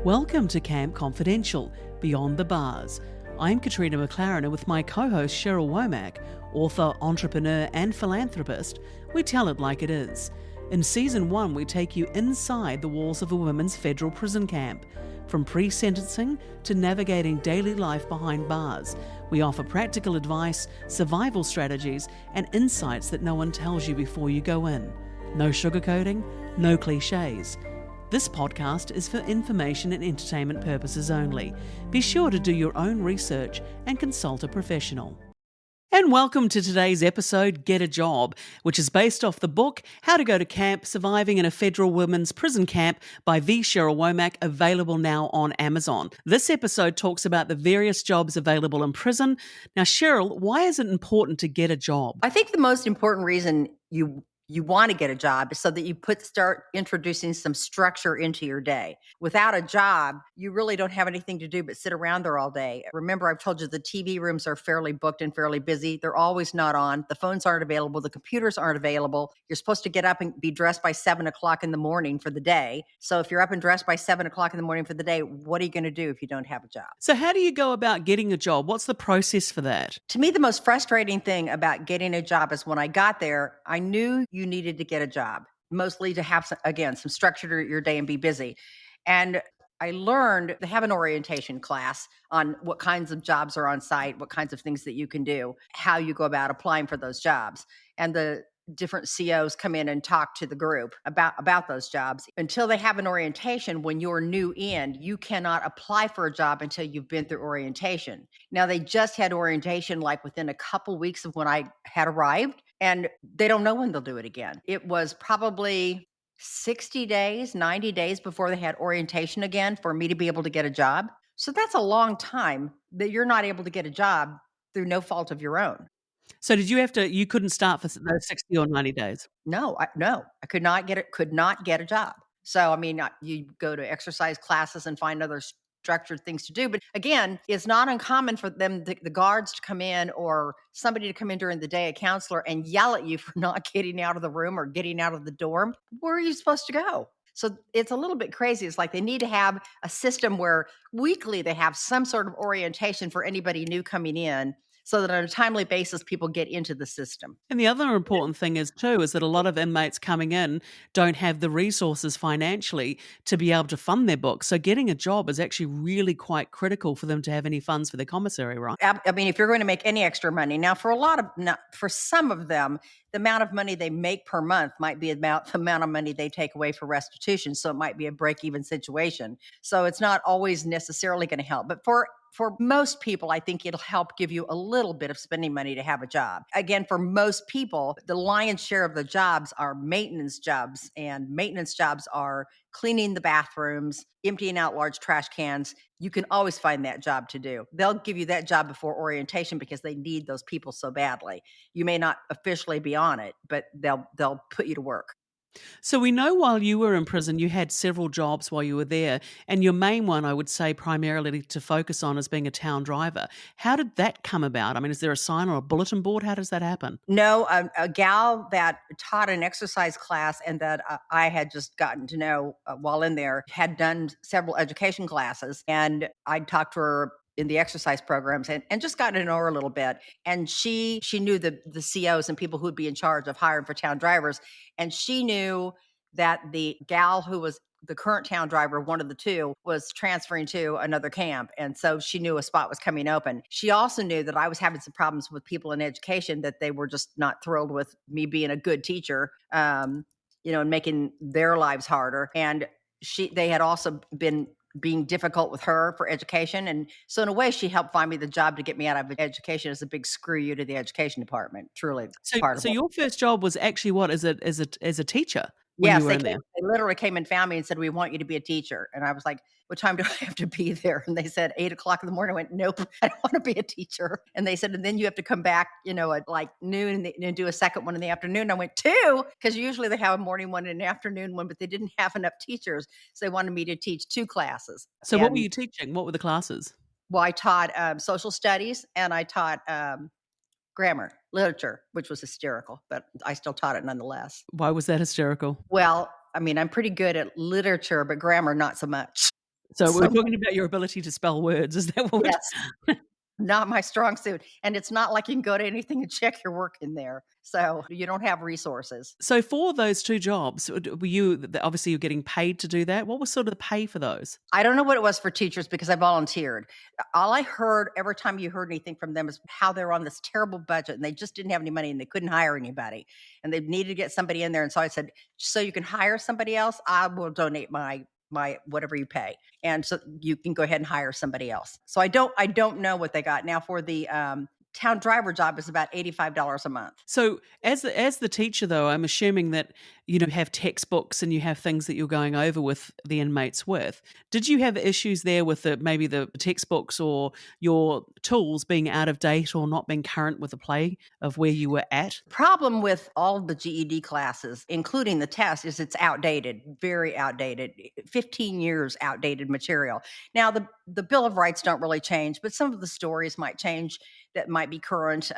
Welcome to Camp Confidential, Beyond the Bars. I'm Katrina McLaren, and with my co-host Cheryl Womack, author, entrepreneur and philanthropist, we tell it like it is. In Season 1, we take you inside the walls of a women's federal prison camp. From pre-sentencing to navigating daily life behind bars, we offer practical advice, survival strategies and insights that no one tells you before you go in. No sugarcoating, no cliches. This podcast is for information and entertainment purposes only. Be sure to do your own research and consult a professional. And welcome to today's episode, Get a Job, which is based off the book, How to Go to Camp, Surviving in a Federal Women's Prison Camp by Cheryl Womack, available now on Amazon. This episode talks about the various jobs available in prison. Now, Cheryl, why is it important to get a job? I think the most important reason you want to get a job is so that you start introducing some structure into your day. Without a job, you really don't have anything to do but sit around there all day. Remember, I've told you the TV rooms are fairly booked and fairly busy. They're always not on. The phones aren't available. The computers aren't available. You're supposed to get up and be dressed by 7 o'clock in the morning for the day. So if you're up and dressed by 7 o'clock in the morning for the day, what are you going to do if you don't have a job? So how do you go about getting a job? What's the process for that? To me, the most frustrating thing about getting a job is when I got there, I knew you needed to get a job, mostly to have, some structure to your day and be busy. And I learned to have an orientation class on what kinds of jobs are on site, what kinds of things that you can do, how you go about applying for those jobs. And the different COs come in and talk to the group about those jobs. Until they have an orientation, when you're new in, you cannot apply for a job until you've been through orientation. Now, they just had orientation like within a couple weeks of when I had arrived, and they don't know when they'll do it again. It was probably 60 days, 90 days before they had orientation again for me to be able to get a job. So that's a long time that you're not able to get a job through no fault of your own. So you couldn't start for those 60 or 90 days? No, I could not get a job. So, I mean, you go to exercise classes and find other structured things to do. But again, it's not uncommon for the guards to come in or somebody to come in during the day, a counselor, and yell at you for not getting out of the room or getting out of the dorm. Where are you supposed to go? So it's a little bit crazy. It's like they need to have a system where weekly they have some sort of orientation for anybody new coming in, so that on a timely basis, people get into the system. And the other important thing is that a lot of inmates coming in don't have the resources financially to be able to fund their books. So getting a job is actually really quite critical for them to have any funds for their commissary, right? I mean, if you're going to make any extra money. Now, for some of them, the amount of money they make per month might be about the amount of money they take away for restitution. So it might be a break-even situation. So it's not always necessarily going to help. But for most people, I think it'll help give you a little bit of spending money to have a job. Again, for most people, the lion's share of the jobs are maintenance jobs, and maintenance jobs are cleaning the bathrooms, emptying out large trash cans. You can always find that job to do. They'll give you that job before orientation because they need those people so badly. You may not officially be on it, but they'll put you to work. So we know while you were in prison, you had several jobs while you were there. And your main one, I would say, primarily to focus on is being a town driver. How did that come about? I mean, is there a sign or a bulletin board? How does that happen? No, a gal that taught an exercise class and that I had just gotten to know while in there had done several education classes. And I'd talked to her in the exercise programs and just gotten to know her a little bit. And she knew the COs and people who'd be in charge of hiring for town drivers. And she knew that the gal who was the current town driver, one of the two, was transferring to another camp. And so she knew a spot was coming open. She also knew that I was having some problems with people in education, that they were just not thrilled with me being a good teacher, and making their lives harder. And they had also been being difficult with her for education. And so in a way, she helped find me the job to get me out of education as a big screw you to the education department. Truly part of So it. your first job was actually what? As a teacher when Yes, you were in there? they literally came and found me and said, "We want you to be a teacher." And I was like, "What time do I have to be there?" And they said 8 o'clock in the morning. I went, "Nope, I don't want to be a teacher." And they said, "And then you have to come back, at like noon and do a second one in the afternoon." I went, "Two?" Because usually they have a morning one and an afternoon one, but they didn't have enough teachers. So they wanted me to teach 2 classes. So what were you teaching? What were the classes? Well, I taught social studies and I taught grammar, literature, which was hysterical, but I still taught it nonetheless. Why was that hysterical? Well, I mean, I'm pretty good at literature, but grammar, not so much. So we're So, talking about your ability to spell words. Is that what we're yes, not my strong suit, and it's not like you can go to anything and check your work in there, so you don't have resources. So for those 2 jobs, were you obviously you're getting paid to do that? What was sort of the pay for those? I don't know what it was for teachers because I volunteered. All I heard every time you heard anything from them is how they were on this terrible budget and they just didn't have any money and they couldn't hire anybody and they needed to get somebody in there. And so I said, "So you can hire somebody else? I will donate my whatever you pay, and so you can go ahead and hire somebody else." So I don't know what they got now for the town driver job is about $85 a month. So as the teacher though, I'm assuming that, you know, you have textbooks and you have things that you're going over with the inmates with. Did you have issues there with maybe the textbooks or your tools being out of date or not being current with the play of where you were at? Problem with all of the GED classes, including the test, is it's outdated, very outdated, 15 years outdated material. Now, the Bill of Rights don't really change, but some of the stories might change that might be current.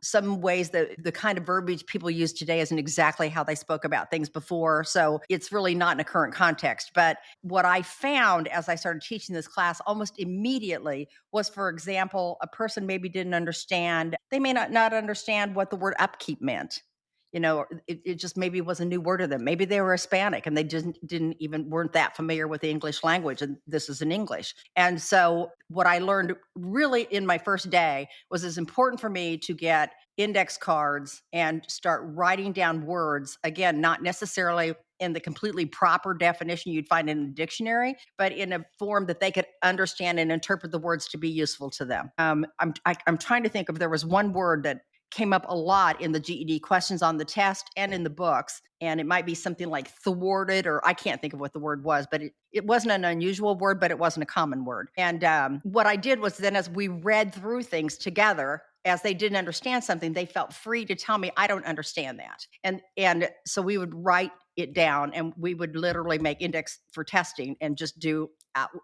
Some ways that the kind of verbiage people use today isn't exactly how they spoke about things before. So it's really not in a current context. But what I found as I started teaching this class almost immediately was, for example, a person maybe didn't understand, they may not understand what the word upkeep meant. You know, it just maybe was a new word to them. Maybe they were Hispanic and they didn't even weren't that familiar with the English language, and this is in English. And so, what I learned really in my first day was it's important for me to get index cards and start writing down words. Again, not necessarily in the completely proper definition you'd find in a dictionary, but in a form that they could understand and interpret the words to be useful to them. I'm trying to think if there was one word that came up a lot in the GED questions on the test and in the books. And it might be something like thwarted, or I can't think of what the word was, but it wasn't an unusual word, but it wasn't a common word. And what I did was then, as we read through things together, as they didn't understand something, they felt free to tell me, "I don't understand that." And so we would write it down and we would literally make index for testing and just do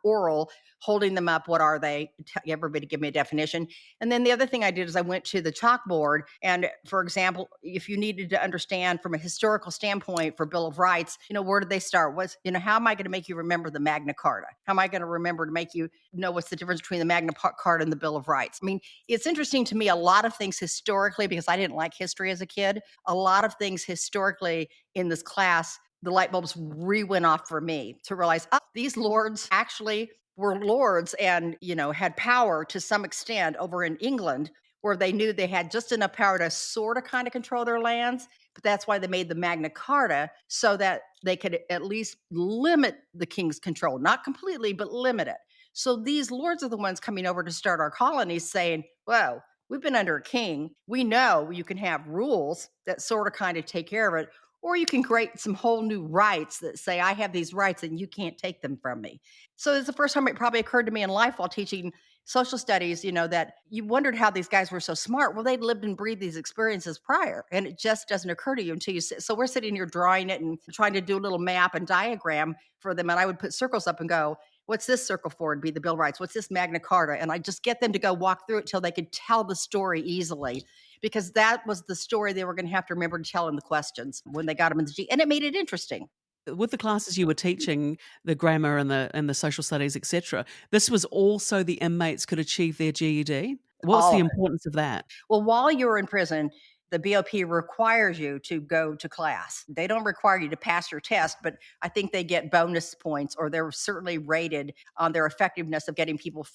oral, holding them up. What are they? Everybody give me a definition. And then the other thing I did is I went to the chalkboard. And for example, if you needed to understand from a historical standpoint for Bill of Rights, where did they start? How am I going to make you remember the Magna Carta? How am I going to remember to make you know what's the difference between the Magna Carta and the Bill of Rights? I mean, it's interesting to me, a lot of things historically, because I didn't like history as a kid, a lot of things historically in this class, the light bulbs went off for me to realize, oh, these lords actually were lords and, had power to some extent over in England, where they knew they had just enough power to sort of kind of control their lands. But that's why they made the Magna Carta, so that they could at least limit the king's control, not completely, but limit it. So these lords are the ones coming over to start our colonies saying, whoa, we've been under a king. We know you can have rules that sort of kind of take care of it, or you can create some whole new rights that say, I have these rights and you can't take them from me. So it's the first time it probably occurred to me in life while teaching social studies, that you wondered how these guys were so smart. Well, they'd lived and breathed these experiences prior, and it just doesn't occur to you until you sit. So we're sitting here drawing it and trying to do a little map and diagram for them. And I would put circles up and go, what's this circle for? It'd be the Bill of Rights. What's this Magna Carta? And I just get them to go walk through it till they could tell the story easily, because that was the story they were going to have to remember to tell in the questions when they got them in the G. And it made it interesting. With the classes you were teaching, the grammar and the social studies, etc., this was also the inmates could achieve their GED? What's the All importance of that? Well, while you're in prison, the BOP requires you to go to class. They don't require you to pass your test, but I think they get bonus points, or they're certainly rated on their effectiveness of getting people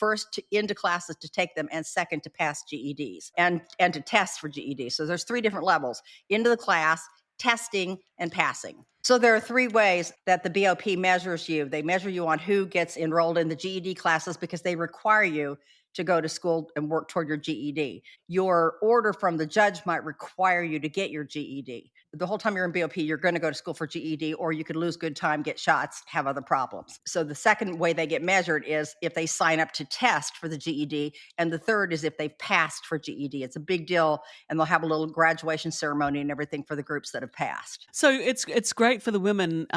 into classes to take them, and second to pass GEDs and to test for GEDs. So there's 3 different levels: into the class, testing, and passing. So there are 3 ways that the BOP measures you. They measure you on who gets enrolled in the GED classes because they require you to go to school and work toward your GED. Your order from the judge might require you to get your GED. The whole time you're in BOP, you're going to go to school for GED, or you could lose good time, get shots, have other problems. So the second way they get measured is if they sign up to test for the GED. And the third is if they've passed for GED. It's a big deal. And they'll have a little graduation ceremony and everything for the groups that have passed. So it's great for the women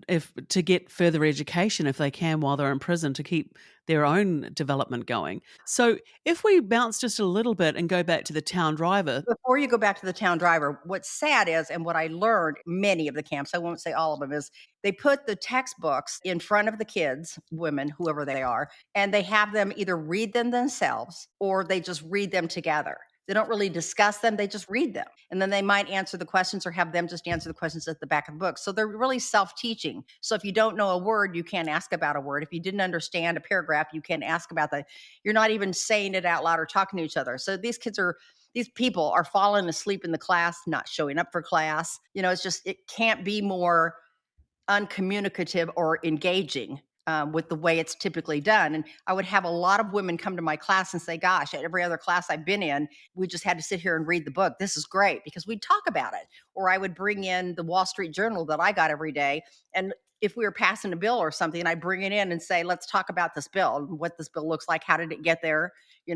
if to get further education if they can while they're in prison to keep their own development going. So if we bounce just a little bit and go back to the town driver. Before you go back to the town driver, what's sad is, and what I learned, many of the camps, I won't say all of them, is they put the textbooks in front of the kids, women, whoever they are, and they have them either read them themselves or they just read them together. They don't really discuss them, they just read them. And then they might answer the questions or have them just answer the questions at the back of the book. So they're really self teaching. So if you don't know a word, you can't ask about a word. If you didn't understand a paragraph, you can ask about the, you're not even saying it out loud or talking to each other. So these people are falling asleep in the class, not showing up for class. It's just, it can't be more uncommunicative or engaging with the way it's typically done. And I would have a lot of women come to my class and say, gosh, at every other class I've been in, we just had to sit here and read the book. This is great, because we'd talk about it. Or I would bring in the Wall Street Journal that I got every day. And if we were passing a bill or something, I'd bring it in and say, let's talk about this bill and what this bill looks like. How did it get there?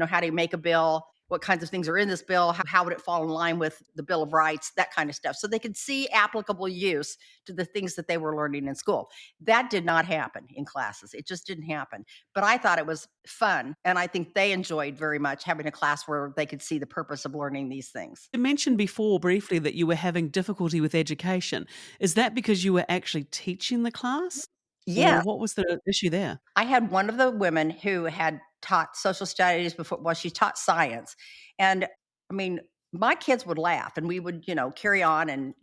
How do you make a bill? What kinds of things are in this bill? How would it fall in line with the Bill of Rights? That kind of stuff. So they could see applicable use to the things that they were learning in school. That did not happen in classes. It just didn't happen. But I thought it was fun. And I think they enjoyed very much having a class where they could see the purpose of learning these things. You mentioned before briefly that you were having difficulty with education. Is that because you were actually teaching the class? Or Yes. what was the issue there? I had one of the women who had taught social studies before. Well, she taught science. And I mean, my kids would laugh and we would, carry on and,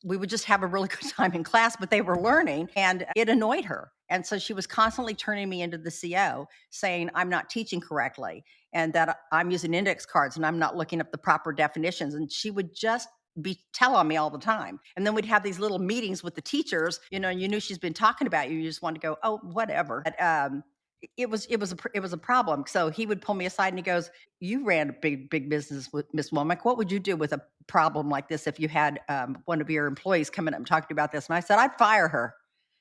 we would just have a really good time in class, but they were learning and it annoyed her. And so she was constantly turning me into the CO saying, I'm not teaching correctly and that I'm using index cards and I'm not looking up the proper definitions. And she would just tell on me all the time. And then we'd have these little meetings with the teachers, and you knew she's been talking about you. You just wanted to go, oh, whatever. But, it was a problem. So he would pull me aside and he goes, "You ran a big business with Miss Womack. What would you do with a problem like this if you had one of your employees coming up and talking about this?" And I said, "I'd fire her."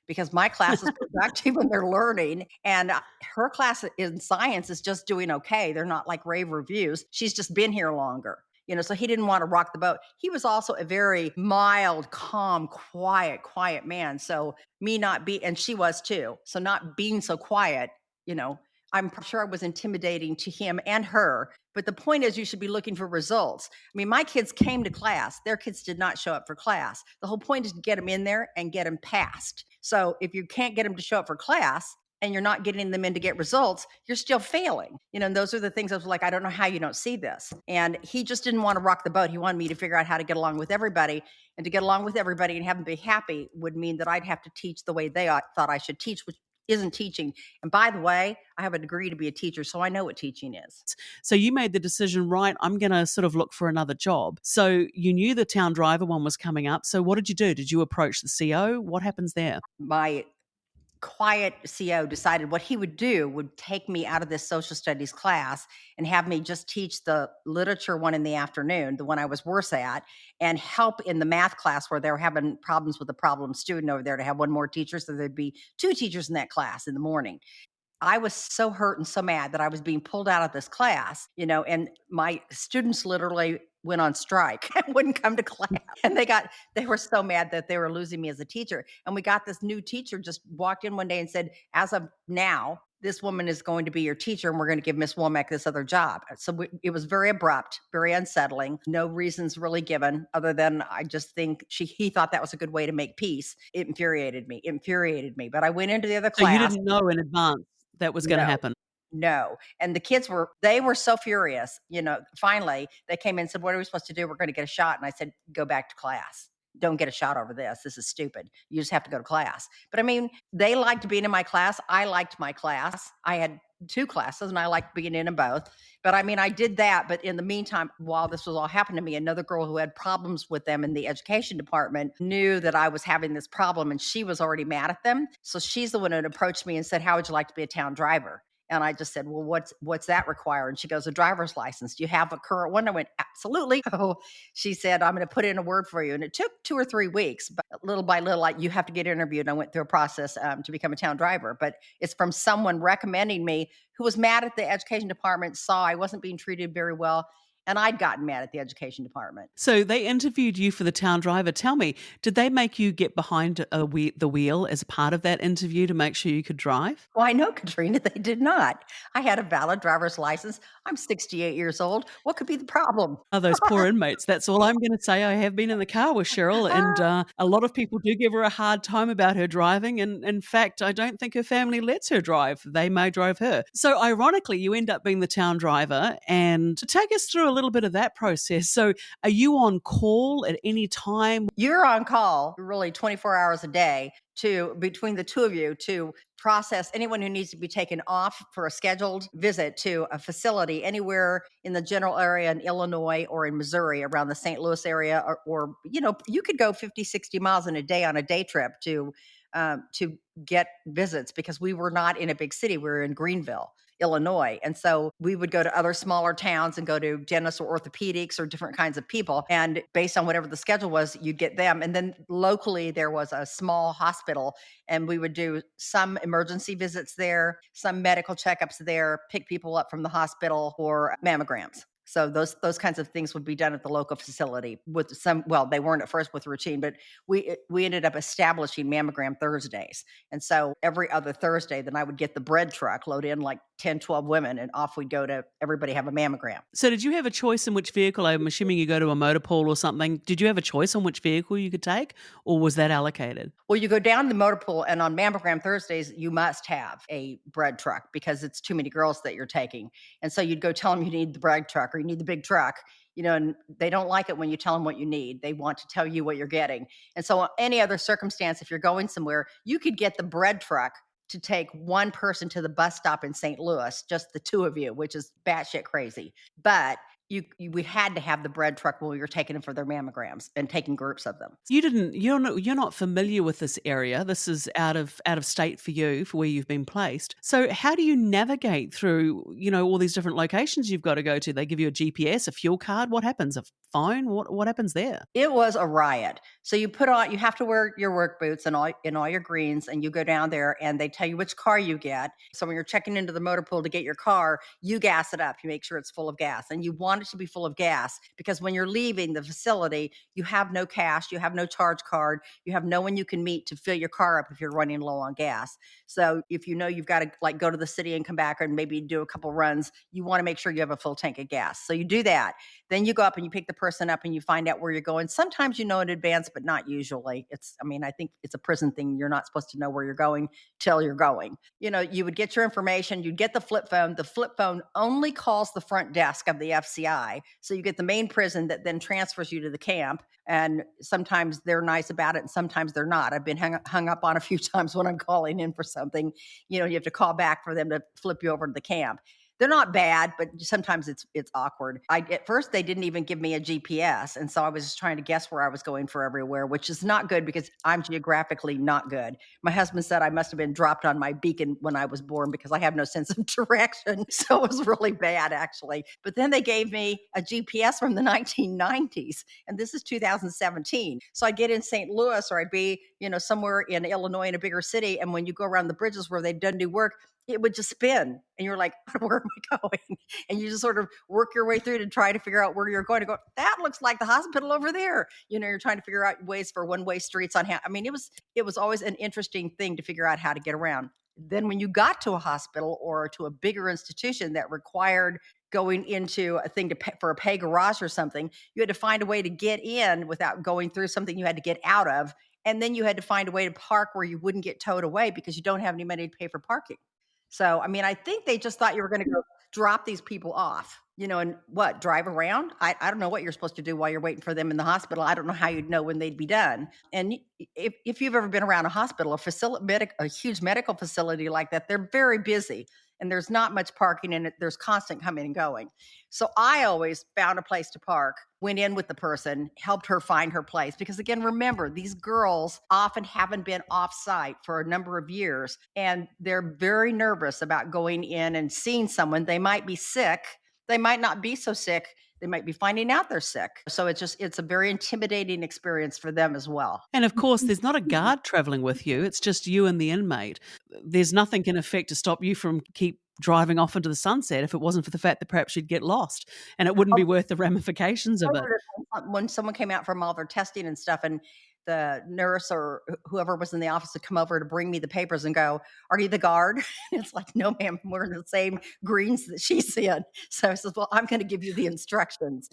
Because my class is productive when they're learning, and her class in science is just doing okay. They're not like rave reviews. She's just been here longer. So he didn't want to rock the boat. He was also a very mild, calm, quiet man. So me not be, and she was too. So not being so quiet, you know, I'm sure I was intimidating to him and her. But the point is, you should be looking for results. I mean, my kids came to class. Their kids did not show up for class. The whole point is to get them in there and get them passed. So if you can't get them to show up for class and you're not getting them in to get results, you're still failing. And those are the things I was like, I don't know how you don't see this. And he just didn't want to rock the boat. He wanted me to figure out how to get along with everybody. And to get along with everybody and have them be happy would mean that I'd have to teach the way they thought I should teach, which isn't teaching. And by the way, I have a degree to be a teacher, so I know what teaching is. So you made the decision, right, I'm going to sort of look for another job. So you knew the town driver one was coming up. So what did you do? Did you approach the CO? What happens there? My quiet CO decided what he would do would take me out of this social studies class and have me just teach the literature one in the afternoon, the one I was worse at, and help in the math class where they were having problems with the problem student over there, to have one more teacher. So there'd be two teachers in that class in the morning. I was so hurt and so mad that I was being pulled out of this class, and my students literally went on strike and wouldn't come to class. And they were so mad that they were losing me as a teacher. And we got this new teacher just walked in one day and said, as of now, this woman is going to be your teacher and we're going to give Miss Womack this other job. So it was very abrupt, very unsettling. No reasons really given other than I just think he thought that was a good way to make peace. It infuriated me. But I went into the other So you class. didn't know in advance that was going to No. happen. No. And the kids they were so furious. Finally, they came in and said, "What are we supposed to do? We're going to get a shot." And I said, "Go back to class. Don't get a shot over this. This is stupid. You just have to go to class." But I mean, they liked being in my class. I liked my class. I had two classes and I liked being in them both. But I mean, I did that. But in the meantime, while this was all happening to me, another girl who had problems with them in the education department knew that I was having this problem and she was already mad at them. So she's the one who approached me and said, "How would you like to be a town driver?" And I just said, "Well, what's that require?" And she goes, "A driver's license. Do you have a current one?" I went, "Absolutely." Oh, she said, "I'm going to put in a word for you." And it took 2 or 3 weeks, but little by little, like, you have to get interviewed. And I went through a process to become a town driver. But it's from someone recommending me who was mad at the education department, saw I wasn't being treated very well, And I'd gotten mad at the education department. So they interviewed you for the town driver. Tell me, did they make you get behind the wheel as part of that interview to make sure you could drive? Well, I know, Katrina, they did not. I had a valid driver's license. I'm 68 years old. What could be the problem? Oh, those poor inmates. That's all I'm gonna say. I have been in the car with Cheryl, and, a lot of people do give her a hard time about her driving, and in fact, I don't think her family lets her drive. They may drive her. So, ironically, you end up being the town driver, and to take us through a little bit of that process. So, are you on call at any time? You're on call really 24 hours a day to between the two of you to process anyone who needs to be taken off for a scheduled visit to a facility anywhere in the general area in Illinois or in Missouri around the St. Louis area or you could go 50, 60 miles in a day on a day trip to get visits because we were not in a big city. We were in Greenville, Illinois. And so we would go to other smaller towns and go to dentists or orthopedics or different kinds of people. And based on whatever the schedule was, you'd get them. And then locally, there was a small hospital, and we would do some emergency visits there, some medical checkups there, pick people up from the hospital for mammograms. So those kinds of things would be done at the local facility with some. Well, they weren't at first with routine, but we ended up establishing mammogram Thursdays. And so every other Thursday, then I would get the bread truck, load in like 10, 12 women, and off we'd go to everybody have a mammogram. So, did you have a choice in which vehicle? I'm assuming you go to a motor pool or something. Did you have a choice on which vehicle you could take, or was that allocated? Well, you go down the motor pool, and on mammogram Thursdays, you must have a bread truck because it's too many girls that you're taking. And so you'd go tell them you need the bread truck or you need the big truck, and they don't like it when you tell them what you need. They want to tell you what you're getting. And so, any other circumstance, if you're going somewhere, you could get the bread truck to take one person to the bus stop in St. Louis, just the two of you, which is batshit crazy. But we had to have the bread truck when we were taking them for their mammograms and taking groups of them. You're not familiar with this area. This is out of state for you, for where you've been placed. So how do you navigate through, all these different locations you've got to go to? They give you a GPS, a fuel card. What happens? A phone? What happens there? It was a riot. So you have to wear your work boots and all your greens, and you go down there and they tell you which car you get. So when you're checking into the motor pool to get your car, you gas it up. You make sure it's full of gas, and you want it to be full of gas because when you're leaving the facility, you have no cash, you have no charge card, you have no one you can meet to fill your car up if you're running low on gas. So if you know you've got to like go to the city and come back and maybe do a couple runs, you want to make sure you have a full tank of gas. So you do that. Then you go up and you pick the person up and you find out where you're going. Sometimes you know in advance, but not usually. I think it's a prison thing. You're not supposed to know where you're going till you're going. You would get your information, you'd get the flip phone. The flip phone only calls the front desk of the FCI. So you get the main prison that then transfers you to the camp. And sometimes they're nice about it and sometimes they're not. I've been hung up on a few times when I'm calling in for something. You have to call back for them to flip you over to the camp. They're not bad, but sometimes it's awkward. At first they didn't even give me a GPS, and so I was just trying to guess where I was going for everywhere, which is not good because I'm geographically not good. My husband said I must have been dropped on my beacon when I was born because I have no sense of direction. So it was really bad actually. But then they gave me a GPS from the 1990s, and this is 2017. So I'd get in St. Louis or I'd be, somewhere in Illinois in a bigger city, and when you go around the bridges where they've done new work, it would just spin and you're like, where am I going? And you just sort of work your way through to try to figure out where you're going to go. That looks like the hospital over there. You're trying to figure out ways for one-way streets on how. I mean, it was always an interesting thing to figure out how to get around. Then when you got to a hospital or to a bigger institution that required going into a thing for a pay garage or something, you had to find a way to get in without going through something you had to get out of. And then you had to find a way to park where you wouldn't get towed away because you don't have any money to pay for parking. So, I think they just thought you were going to go drop these people off, and what, drive around? I don't know what you're supposed to do while you're waiting for them in the hospital. I don't know how you'd know when they'd be done. And if you've ever been around a hospital, a huge medical facility like that, they're very busy and there's not much parking and there's constant coming and going. So I always found a place to park, went in with the person, helped her find her place. Because again, remember, these girls often haven't been off site for a number of years and they're very nervous about going in and seeing someone. They might be sick. They might not be so sick. They might be finding out they're sick. So it's a very intimidating experience for them as well. And of course, there's not a guard traveling with you. It's just you and the inmate. There's nothing in effect to stop you from keep driving off into the sunset if it wasn't for the fact that perhaps she'd get lost and it wouldn't be worth the ramifications of it. When someone came out from all their testing and stuff, and the nurse or whoever was in the office would come over to bring me the papers and go, "Are you the guard?" It's like, "No, ma'am, we're in the same greens that she's in." So I says, "Well, I'm going to give you the instructions,"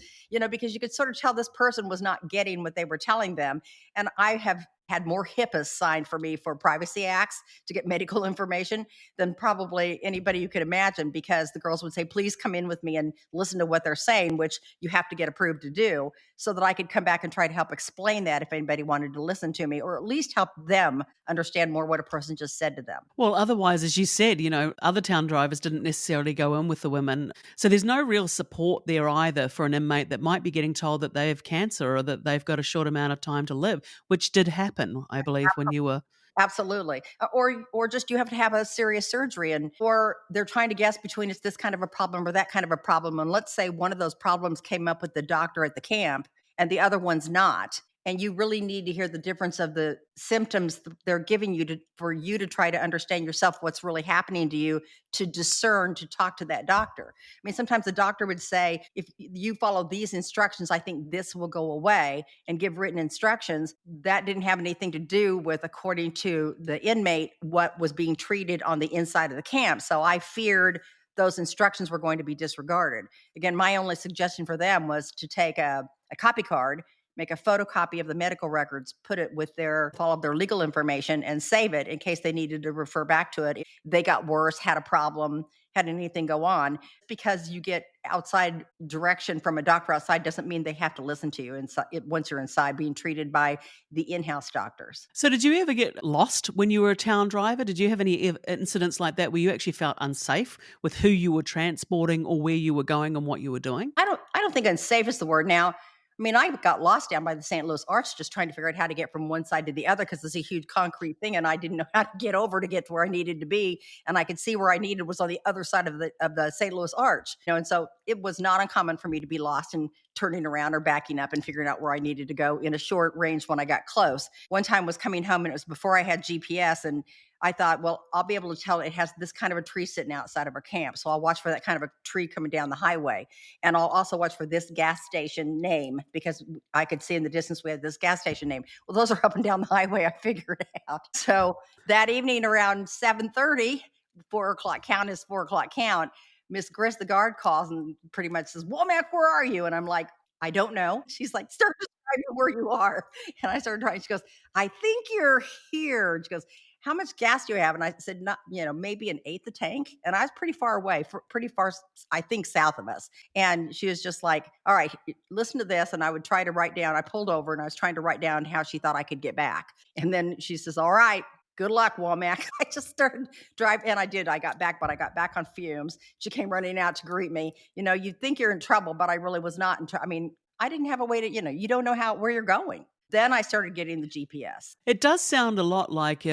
because you could sort of tell this person was not getting what they were telling them. And I have had more HIPAAs signed for me for privacy acts to get medical information than probably anybody you could imagine, because the girls would say, "Please come in with me and listen to what they're saying," which you have to get approved to do, so that I could come back and try to help explain that if anybody wanted to listen to me, or at least help them understand more what a person just said to them. Well, otherwise, as you said, other town drivers didn't necessarily go in with the women. So there's no real support there either for an inmate that might be getting told that they have cancer or that they've got a short amount of time to live, which did happen, I believe, when you were. Absolutely. Or just you have to have a serious surgery, and or they're trying to guess between it's this kind of a problem or that kind of a problem. And let's say one of those problems came up with the doctor at the camp and the other one's not. And you really need to hear the difference of the symptoms they're giving you for you to try to understand yourself what's really happening to you, to discern, to talk to that doctor. I mean, sometimes the doctor would say, if you follow these instructions, I think this will go away, and give written instructions. That didn't have anything to do with, according to the inmate, what was being treated on the inside of the camp. So I feared those instructions were going to be disregarded. Again, my only suggestion for them was to take a copy card, make a photocopy of the medical records, put it with all of their legal information, and save it in case they needed to refer back to it. If they got worse, had a problem, had anything go on. Because you get outside direction from a doctor outside doesn't mean they have to listen to you once you're inside being treated by the in-house doctors. So did you ever get lost when you were a town driver? Did you have any incidents like that where you actually felt unsafe with who you were transporting or where you were going and what you were doing? I don't think unsafe is the word. Now, I mean, I got lost down by the St. Louis Arch just trying to figure out how to get from one side to the other, because it's a huge concrete thing and I didn't know how to get over to get to where I needed to be. And I could see where I needed was on the other side of the St. Louis Arch. And so it was not uncommon for me to be lost and turning around or backing up and figuring out where I needed to go in a short range when I got close. One time was coming home, and it was before I had GPS, and I thought, well, I'll be able to tell it has this kind of a tree sitting outside of our camp. So I'll watch for that kind of a tree coming down the highway. And I'll also watch for this gas station name, because I could see in the distance we had this gas station name. Well, those are up and down the highway. I figured out. So that evening around 7:30, 4 o'clock count is 4 o'clock count. Miss Gris, the guard, calls and pretty much says, "Womack, where are you?" And I'm like, "I don't know." She's like, "Start describing where you are." And I started trying. She goes, "I think you're here." And she goes, "How much gas do you have?" And I said, "Not, maybe an eighth a tank." And I was pretty far away, pretty far, I think, south of us. And she was just like, "All right, listen to this." And I would try to write down. I pulled over and I was trying to write down how she thought I could get back. And then she says, "All right, good luck, Womack." I just started driving, and I did. I got back, but I got back on fumes. She came running out to greet me. You'd think you're in trouble, but I really was not in trouble. I mean, I didn't have a way to, you don't know where you're going. Then I started getting the GPS. It does sound a lot like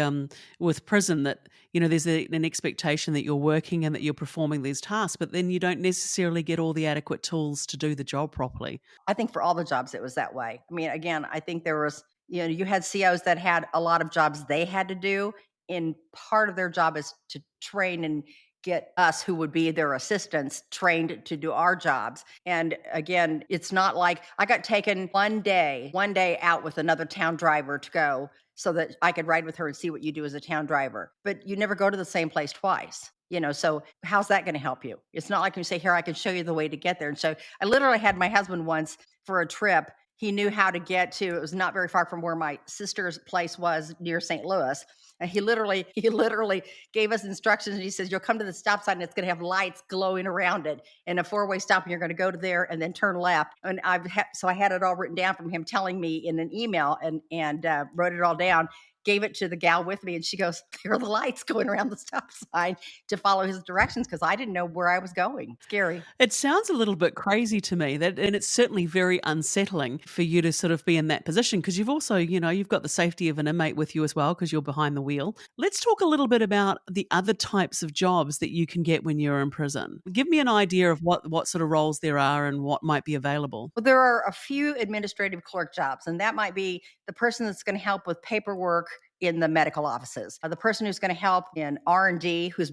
with prison that, there's an expectation that you're working and that you're performing these tasks, but then you don't necessarily get all the adequate tools to do the job properly. I think for all the jobs it was that way. I mean, again, I think there was, you had COs that had a lot of jobs they had to do, and part of their job is to train and get us, who would be their assistants, trained to do our jobs. And again, it's not like I got taken one day out with another town driver to go so that I could ride with her and see what you do as a town driver. But you never go to the same place twice. So how's that going to help you? It's not like you say, "Here, I can show you the way to get there." And so I literally had my husband once for a trip. He knew how to get to, it was not very far from where my sister's place was near St. Louis. And he literally gave us instructions, and he says, "You'll come to the stop sign and it's going to have lights glowing around it, and a four-way stop, and you're going to go to there and then turn left." And so I had it all written down from him telling me in an email, and wrote it all down. Gave it to the gal with me, and she goes, "There are the lights going around the stop sign," to follow his directions, because I didn't know where I was going. Scary. It sounds a little bit crazy to me, and it's certainly very unsettling for you to sort of be in that position, because you've also, you've got the safety of an inmate with you as well, because you're behind the wheel. Let's talk a little bit about the other types of jobs that you can get when you're in prison. Give me an idea of what sort of roles there are and what might be available. Well, there are a few administrative clerk jobs, and that might be the person that's going to help with paperwork in the medical offices. The person who's going to help in R&D, who's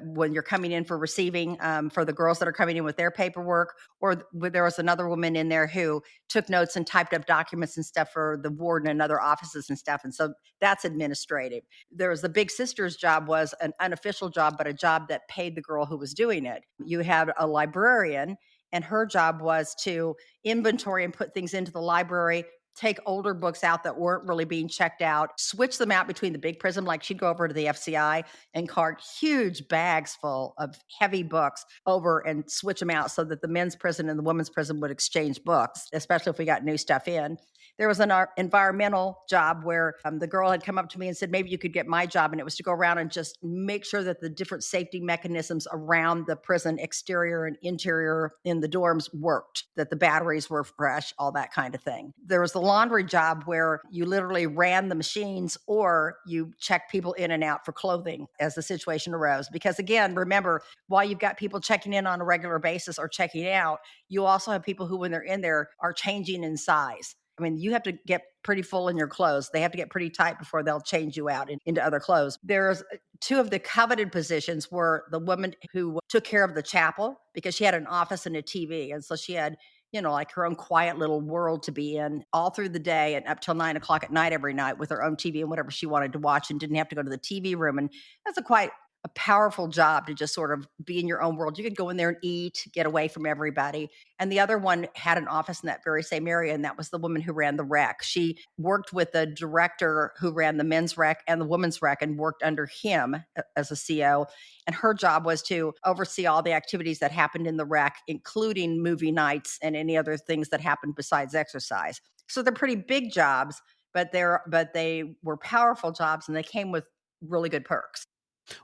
when you're coming in for receiving, for the girls that are coming in with their paperwork, or there was another woman in there who took notes and typed up documents and stuff for the warden and other offices and stuff. And so that's administrative. There was the big sister's job, was an unofficial job, but a job that paid the girl who was doing it. You had a librarian, and her job was to inventory and put things into the library, take older books out that weren't really being checked out, switch them out between the big prison. Like she'd go over to the FCI and cart huge bags full of heavy books over and switch them out so that the men's prison and the women's prison would exchange books, especially if we got new stuff in. There was an environmental job where the girl had come up to me and said, maybe you could get my job. And it was to go around and just make sure that the different safety mechanisms around the prison, exterior and interior in the dorms, worked, that the batteries were fresh, all that kind of thing. There was the laundry job where you literally ran the machines or you checked people in and out for clothing as the situation arose. Because again, remember, while you've got people checking in on a regular basis or checking out, you also have people who, when they're in there, are changing in size. I mean, you have to get pretty full in your clothes. They have to get pretty tight before they'll change you out into other clothes. There's two of the coveted positions were the woman who took care of the chapel, because she had an office and a TV. And so she had, like her own quiet little world to be in all through the day and up till 9 o'clock at night every night with her own TV and whatever she wanted to watch, and didn't have to go to the TV room. And that's quite a powerful job to just sort of be in your own world. You could go in there and eat, get away from everybody. And the other one had an office in that very same area, and that was the woman who ran the rec. She worked with the director who ran the men's rec and the women's rec and worked under him as a CO. And her job was to oversee all the activities that happened in the rec, including movie nights and any other things that happened besides exercise. So they're pretty big jobs, but they were powerful jobs, and they came with really good perks.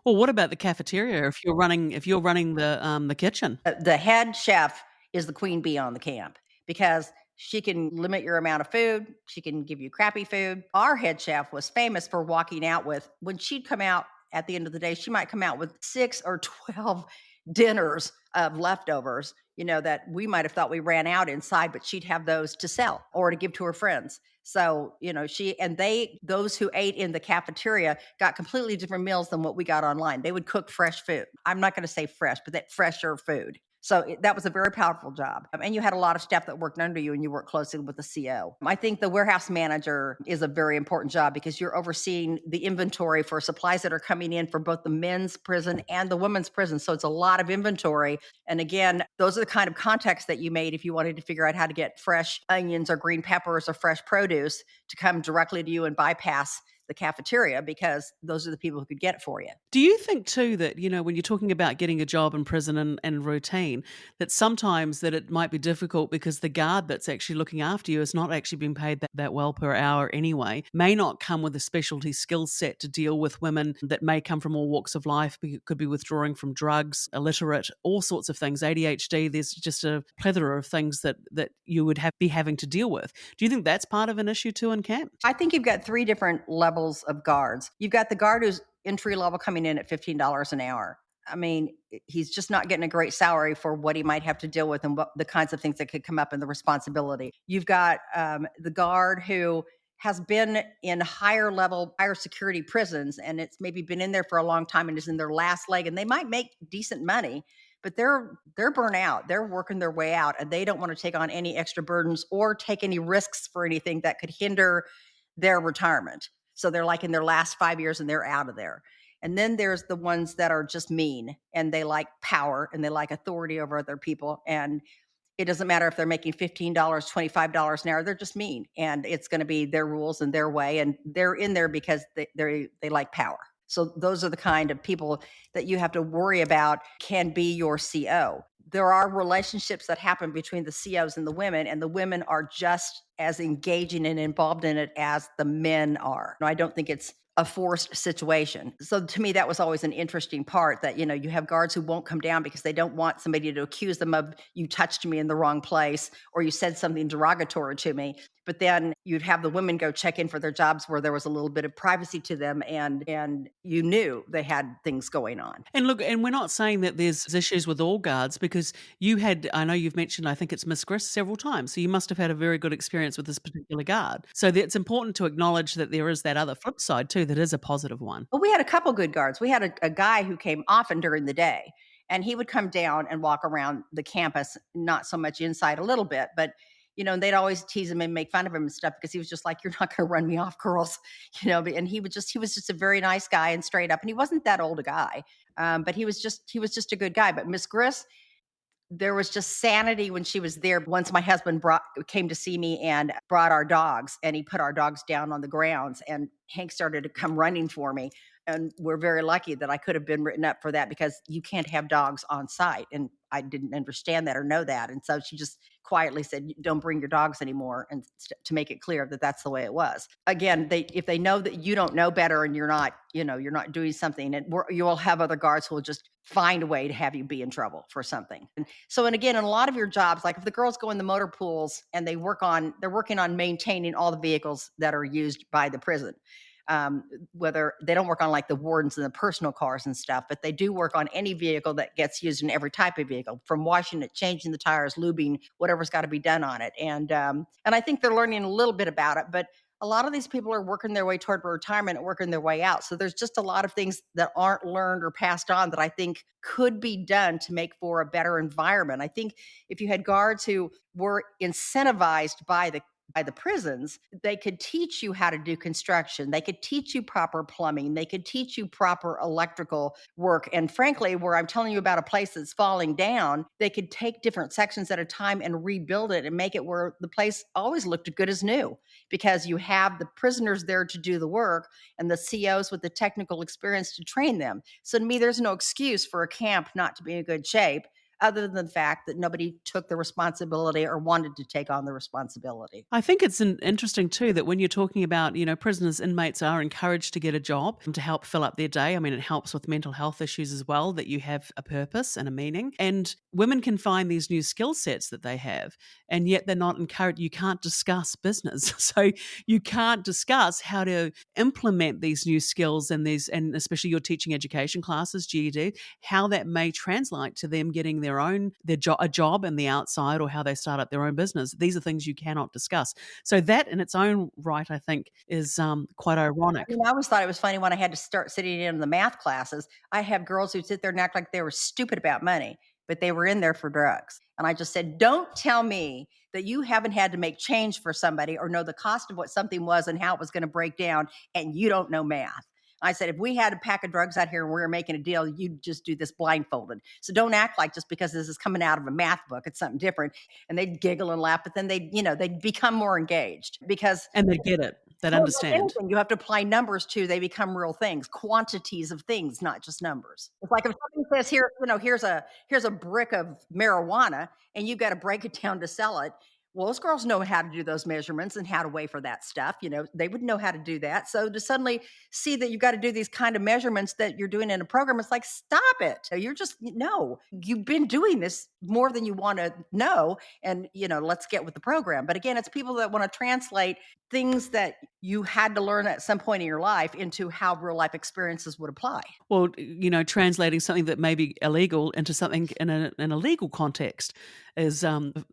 Well, what about the cafeteria if you're running the kitchen? The head chef is the queen bee on the camp, because she can limit your amount of food. She can give you crappy food. Our head chef was famous for walking out with, when she'd come out at the end of the day, she might come out with 6 or 12 dinners of leftovers, that we might have thought we ran out inside, but she'd have those to sell or to give to her friends. So, those who ate in the cafeteria got completely different meals than what we got online. They would cook fresh food. I'm not going to say fresh, but that fresher food. So that was a very powerful job. And you had a lot of staff that worked under you, and you worked closely with the CO. I think the warehouse manager is a very important job, because you're overseeing the inventory for supplies that are coming in for both the men's prison and the women's prison. So it's a lot of inventory. And again, those are the kind of contacts that you made if you wanted to figure out how to get fresh onions or green peppers or fresh produce to come directly to you and bypass the cafeteria, because those are the people who could get it for you. Do you think too that, when you're talking about getting a job in prison and routine, that sometimes that it might be difficult because the guard that's actually looking after you is not actually being paid that well per hour anyway, may not come with a specialty skill set to deal with women that may come from all walks of life, could be withdrawing from drugs, illiterate, all sorts of things, ADHD, there's just a plethora of things that you would be having to deal with. Do you think that's part of an issue too in camp? I think you've got 3 different levels of guards. You've got the guard who's entry level coming in at $15 an hour. I mean, he's just not getting a great salary for what he might have to deal with and what the kinds of things that could come up in the responsibility. You've got the guard who has been in higher security prisons, and it's maybe been in there for a long time and is in their last leg, and they might make decent money, but they're burnt out. They're working their way out, and they don't want to take on any extra burdens or take any risks for anything that could hinder their retirement. So they're like in their last 5 years and they're out of there. And then there's the ones that are just mean, and they like power and they like authority over other people. And it doesn't matter if they're making $15, $25 an hour, they're just mean. And it's going to be their rules and their way. And they're in there because they like power. So those are the kind of people that you have to worry about can be your CO. There are relationships that happen between the COs and the women are just as engaging and involved in it as the men are. I don't think it's a forced situation. So to me, that was always an interesting part that, you have guards who won't come down because they don't want somebody to accuse them of you touched me in the wrong place or you said something derogatory to me. But then you'd have the women go check in for their jobs where there was a little bit of privacy to them and you knew they had things going on. And look, and we're not saying that there's issues with all guards because you had, I know you've mentioned, I think it's Miss Grist several times. So you must have had a very good experience with this particular guard. So it's important to acknowledge that there is that other flip side too, that is a positive one. Well, we had a couple good guards. We had a guy who came often during the day, and he would come down and walk around the campus, not so much inside a little bit, but and they'd always tease him and make fun of him and stuff because he was just like, "You're not going to run me off, girls," And he was just a very nice guy and straight up, and he wasn't that old a guy, but he was just a good guy. But Miss Griss, there was just sanity when she was there. Once my husband came to see me and brought our dogs, and he put our dogs down on the grounds, and Hank started to come running for me. And we're very lucky that I could have been written up for that because you can't have dogs on site. And I didn't understand that or know that. And so she just quietly said, "Don't bring your dogs anymore," and to make it clear that that's the way it was. Again, if they know that you don't know better and you're not doing something, and you will have other guards who will just find a way to have you be in trouble for something. And again, in a lot of your jobs, like if the girls go in the motor pools and they're working on maintaining all the vehicles that are used by the prison. Whether they don't work on like the wardens and the personal cars and stuff, but they do work on any vehicle that gets used in every type of vehicle, from washing it, changing the tires, lubing, whatever's got to be done on it. And I think they're learning a little bit about it, but a lot of these people are working their way toward retirement and working their way out. So there's just a lot of things that aren't learned or passed on that I think could be done to make for a better environment. I think if you had guards who were incentivized by the prisons, they could teach you how to do construction. They could teach you proper plumbing. They could teach you proper electrical work. And frankly, where I'm telling you about a place that's falling down, they could take different sections at a time and rebuild it and make it where the place always looked good as new because you have the prisoners there to do the work and the COs with the technical experience to train them. So to me, there's no excuse for a camp not to be in good shape other than the fact that nobody took the responsibility or wanted to take on the responsibility. I think it's interesting too that when you're talking about, prisoners, inmates are encouraged to get a job to help fill up their day. I mean, it helps with mental health issues as well, that you have a purpose and a meaning. And women can find these new skill sets that they have, and yet they're not encouraged. You can't discuss business. So you can't discuss how to implement these new skills and especially your teaching education classes, GED, how that may translate to them getting a job in the outside or how they start up their own business. These are things you cannot discuss. So that in its own right, I think, is quite ironic. I always thought it was funny when I had to start sitting in the math classes. I have girls who sit there and act like they were stupid about money, but they were in there for drugs. And I just said, "Don't tell me that you haven't had to make change for somebody or know the cost of what something was and how it was going to break down, and you don't know math." I said, "If we had a pack of drugs out here and we were making a deal, you'd just do this blindfolded. So don't act like just because this is coming out of a math book, it's something different." And they'd giggle and laugh, but then they'd become more engaged because And they get it. They well, like understand. anything you have to apply numbers to, they become real things, quantities of things, not just numbers. It's like if somebody says here, here's a brick of marijuana and you've got to break it down to sell it. Well, those girls know how to do those measurements and how to weigh for that stuff. They would know how to do that. So to suddenly see that you've got to do these kind of measurements that you're doing in a program, it's like, stop it. You're just, no, you've been doing this more than you want to know. And, let's get with the program. But again, it's people that want to translate things that you had to learn at some point in your life into how real life experiences would apply. Well, translating something that may be illegal into something in a legal context is,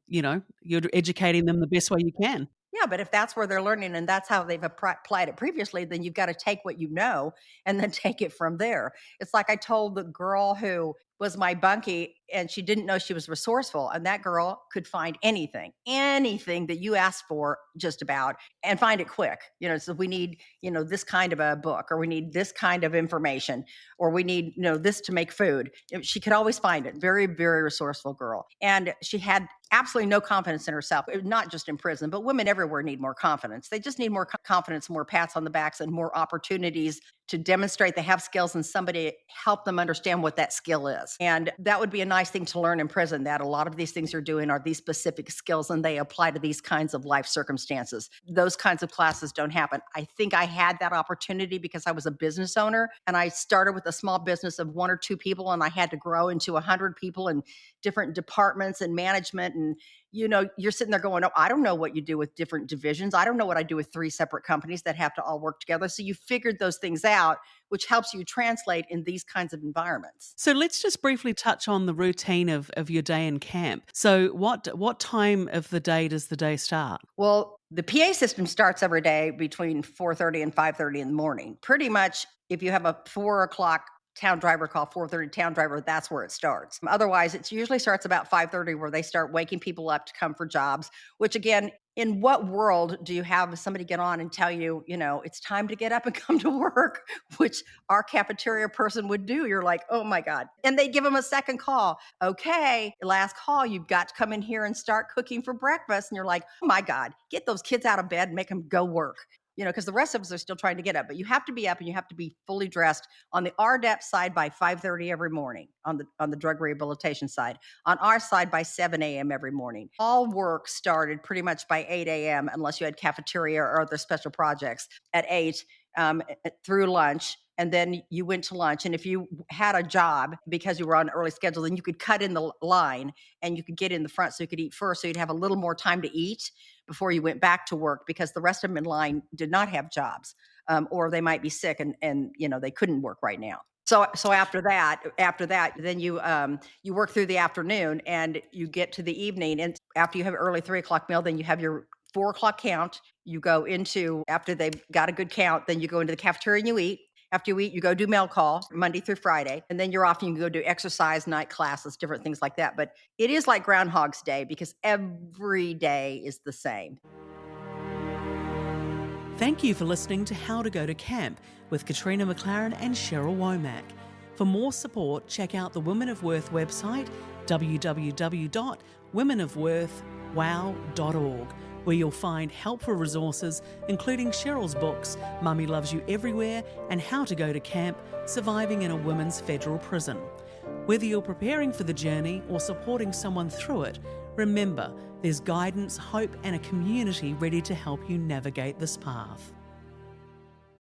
you're educating them the best way you can. Yeah, but if that's where they're learning and that's how they've applied it previously, then you've got to take what you know and then take it from there. It's like I told the girl who was my bunkie and she didn't know she was resourceful. And that girl could find anything that you asked for just about and find it quick. So we need, this kind of a book or we need this kind of information or we need, this to make food. She could always find it. Very, very resourceful girl. And she had absolutely no confidence in herself, not just in prison, but women everywhere need more confidence. They just need more confidence, more pats on the backs, and more opportunities to demonstrate they have skills and somebody help them understand what that skill is. And that would be a nice thing to learn in prison, that a lot of these things you're doing are these specific skills and they apply to these kinds of life circumstances. Those kinds of classes don't happen. I think I had that opportunity because I was a business owner and I started with a small business of one or two people and I had to grow into 100 people in different departments and management. And you're sitting there going, oh, I don't know what you do with different divisions. I don't know what I do with three separate companies that have to all work together. So you figured those things out, which helps you translate in these kinds of environments. So let's just briefly touch on the routine of your day in camp. So what time of the day does the day start? Well, the PA system starts every day between 4:30 and 5:30 in the morning. Pretty much, if you have a 4 o'clock town driver call, 4:30 town driver, that's where it starts. Otherwise, it usually starts about 5:30, where they start waking people up to come for jobs. Which again, in what world do you have somebody get on and tell you, it's time to get up and come to work, which our cafeteria person would do? You're like, oh my God. And they give them a second call. Okay, last call, you've got to come in here and start cooking for breakfast. And you're like, oh my God, get those kids out of bed and make them go work. Because the rest of us are still trying to get up, but you have to be up and you have to be fully dressed on the RDAP side by 5:30 every morning on the drug rehabilitation side. On our side by 7 a.m. every morning. All work started pretty much by 8 a.m. unless you had cafeteria or other special projects at 8 through lunch. And then you went to lunch. And if you had a job because you were on an early schedule, then you could cut in the line and you could get in the front so you could eat first. So you'd have a little more time to eat before you went back to work, because the rest of them in line did not have jobs, or they might be sick and they couldn't work right now. So after that, then you work through the afternoon and you get to the evening. And after you have an early 3 o'clock meal, then you have your 4 o'clock count. You go into, after they've got a good count, then you go into the cafeteria and you eat. After you eat, you go do mail call Monday through Friday, and then you're off and you can go do exercise, night classes, different things like that. But it is like Groundhog's Day because every day is the same. Thank you for listening to How to Go to Camp with Katrina McLaren and Cheryl Womack. For more support, check out the Women of Worth website, www.womenofworthwow.org, where you'll find helpful resources, including Cheryl's books, Mummy Loves You Everywhere and How to Go to Camp, Surviving in a Women's Federal Prison. Whether you're preparing for the journey or supporting someone through it, remember, there's guidance, hope, and a community ready to help you navigate this path.